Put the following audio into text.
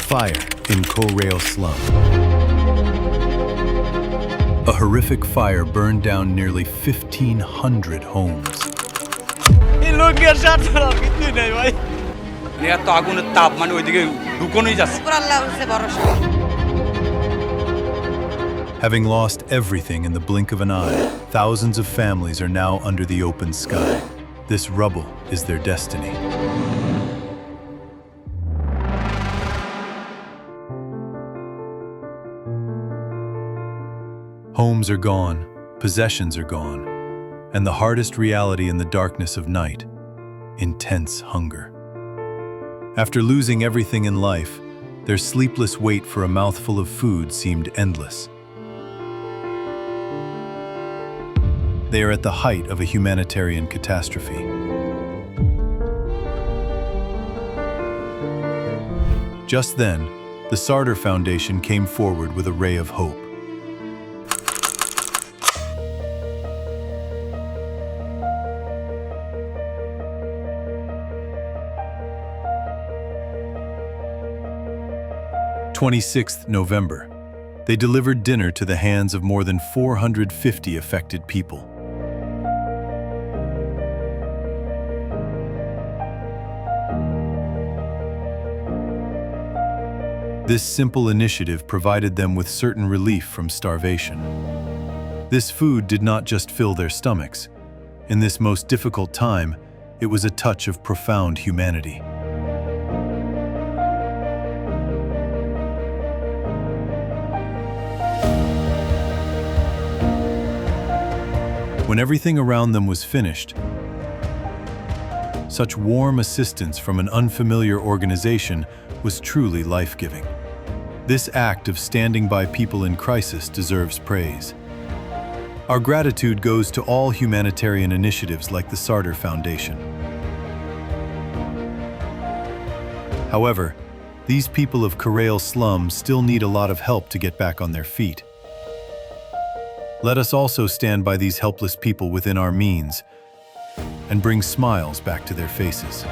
Fire in Korail slum. A horrific fire burned down nearly 1,500 homes. Having lost everything in the blink of an eye, thousands of families are now under the open sky. This rubble is their destiny. Homes are gone, possessions are gone, and the hardest reality in the darkness of night, intense hunger. After losing everything in life, their sleepless wait for a mouthful of food seemed endless. They are at the height of a humanitarian catastrophe. Just then, the Sarder Foundation came forward with a ray of hope. November 26th, they delivered dinner to the hands of more than 450 affected people. This simple initiative provided them with certain relief from starvation. This food did not just fill their stomachs. In this most difficult time, it was a touch of profound humanity. When everything around them was finished, such warm assistance from an unfamiliar organization was truly life-giving. This act of standing by people in crisis deserves praise. Our gratitude goes to all humanitarian initiatives like the Sarder Foundation. However, these people of Korail slum still need a lot of help to get back on their feet. Let us also stand by these helpless people within our means and bring smiles back to their faces.